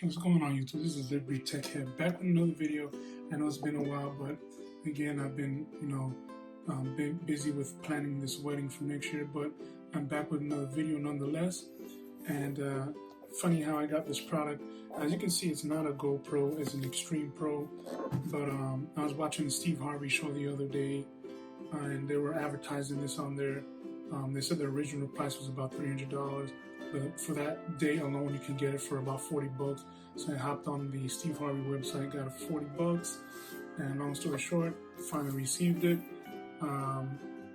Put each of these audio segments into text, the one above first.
What's going on, YouTube? This is Liberty Tech here, back with another video. I know it's been a while, but again, I've been, been busy with planning this wedding for next year, but I'm back with another video nonetheless. And funny how I got this product. As you can see, it's not a GoPro, it's an XtremePro, but I was watching the Steve Harvey show the other day, and they were advertising this on there. They said the original price was about $300. But for that day alone, you can get it for about 40 bucks. So I hopped on the Steve Harvey website, got it for 40 bucks. And long story short, finally received it.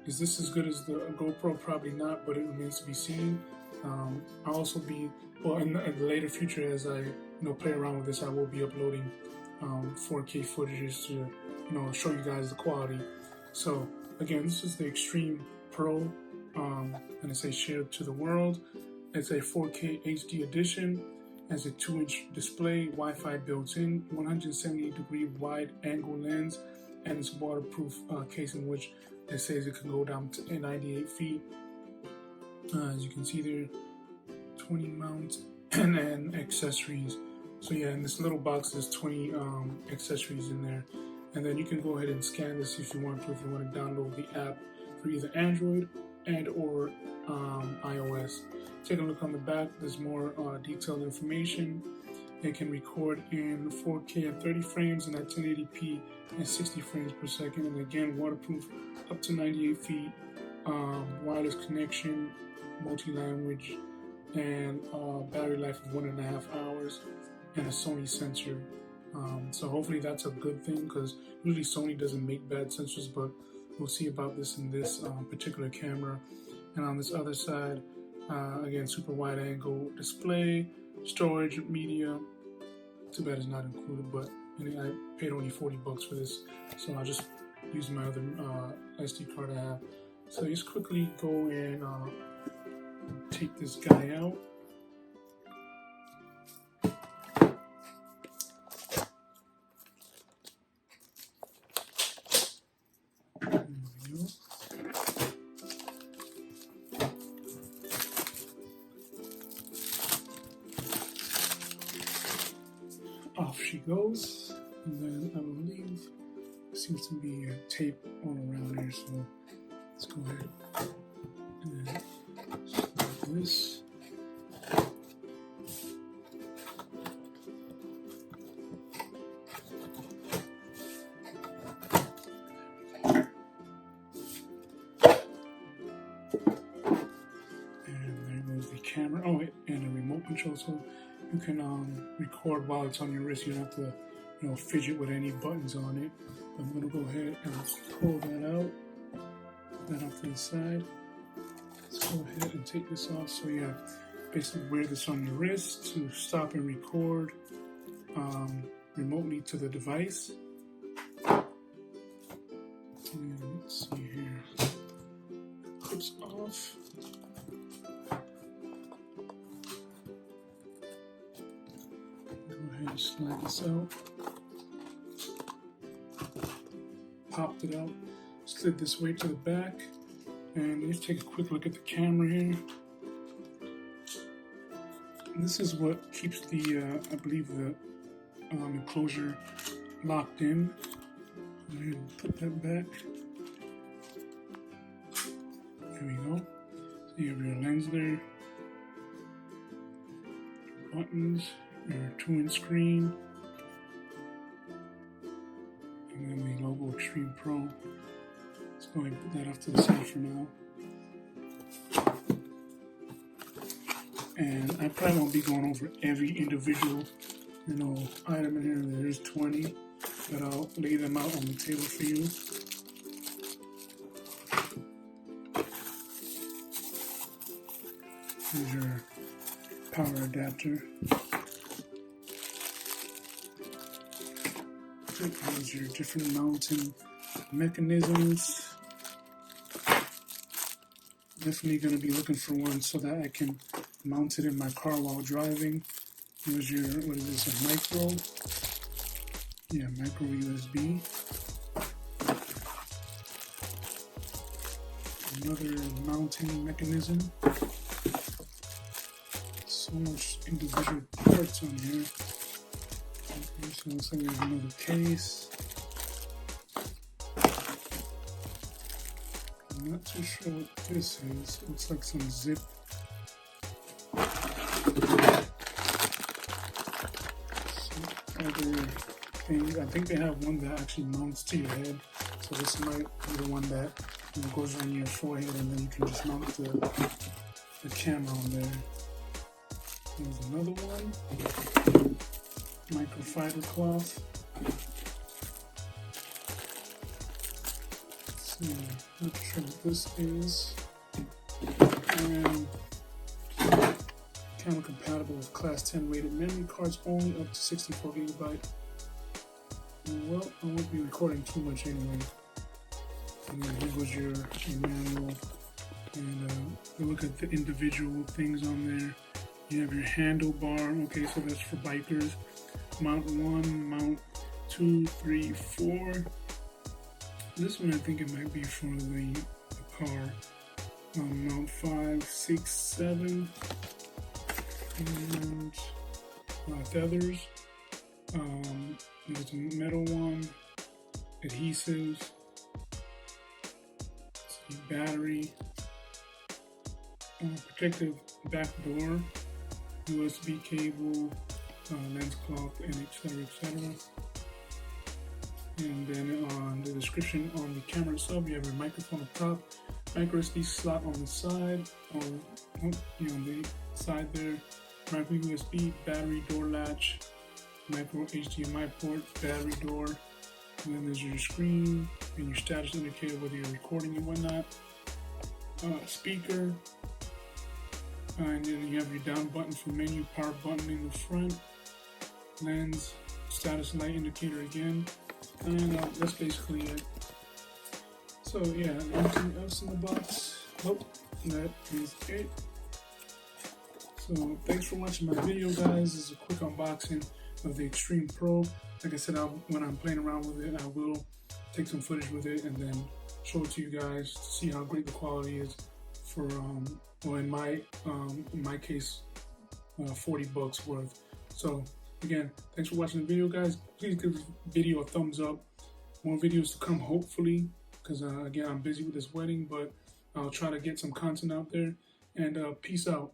Is this as good as the GoPro? Probably not, but it remains to be seen. I'll also be, well, in the later future, as I play around with this, I will be uploading 4K footages to show you guys the quality. So again, this is the XtremePro, and it says share to the world. It's a 4K HD edition, has a 2-inch display, Wi-Fi built in, 170-degree wide angle lens, and it's waterproof casing, which it says it can go down to 98 feet. As you can see there, 20 mounts and accessories. So yeah, in this little box there's 20 accessories in there. And then you can go ahead and scan this if you want to download the app for either Android and or iOS. Take a look on the back. There's more detailed information. It can record in 4K at 30 frames and at 1080p at 60 frames per second. And again, waterproof up to 98 feet, wireless connection, multi-language, and battery life of 1.5 hours, and a Sony sensor. So hopefully that's a good thing, because usually Sony doesn't make bad sensors, but we'll see about this in this particular camera. And on this other side, again, super wide angle display, storage, media. Too bad it's not included, but I paid only 40 bucks for this, so I'll just use my other SD card I have. So just quickly go and take this guy out. Off she goes, and then I believe there seems to be a tape all around here, so let's go ahead and slide this. And there goes the camera. Oh, and a remote control, so you can record while it's on your wrist. You don't have to, fidget with any buttons on it. I'm gonna go ahead and pull that out, put that off to the side. Let's go ahead and take this off. So yeah, basically wear this on your wrist to stop and record remotely to the device. And let's see here, clips off. Slide this out, popped it out, slid this way to the back, and let's take a quick look at the camera here. And this is what keeps the, I believe, the enclosure locked in. Go ahead and put that back. There we go. So you have your lens there, buttons, your 2-inch screen, and then the logo XtremePro. Let's go ahead and put that off to the side for now. And I probably won't be going over every individual, item in here. There's 20, but I'll lay them out on the table for you. Here's your power adapter. Here's your different mounting mechanisms. Definitely going to be looking for one so that I can mount it in my car while driving. Here's your, what is this, a micro? Yeah, micro USB. Another mounting mechanism. So much individual parts on here. So looks like there's another case. I'm not too sure what this is. Looks like some zip. Some other things. I think they have one that actually mounts to your head. So this might be the one that goes on your forehead, and then you can just mount the camera on there. There's another one. Microfiber cloth. Let's see, not sure what this is. And camera compatible with class 10 rated memory cards only up to 64 GB. Well, I won't be recording too much anyway. And then here goes your manual. And you look at the individual things on there. You have your handlebar. Okay, so that's for bikers. Mount 1, mount 2, 3, 4. This one I think it might be for the car. Mount 5, 6, 7. And feathers. There's a metal one. Adhesives. Battery. Protective back door. USB cable. Lens cloth, and etc. And then on the description on the camera itself, you have your microphone up top, micro SD slot on the side, or on the side there, micro USB, battery door latch, micro HDMI port, battery door, and then there's your screen and your status indicator whether you're recording and whatnot, speaker, and then you have your down button for menu, power button in the front, lens, status light indicator again, and that's basically it. So yeah, anything else in the box? Nope, that is it. So thanks for watching my video, guys. This is a quick unboxing of the XtremePro. Like I said, when I'm playing around with it, I will take some footage with it and then show it to you guys to see how great the quality is for well, in my case, 40 bucks worth. So again, thanks for watching the video, guys. Please give this video a thumbs up. More videos to come, hopefully, because again, I'm busy with this wedding, but I'll try to get some content out there. And peace out.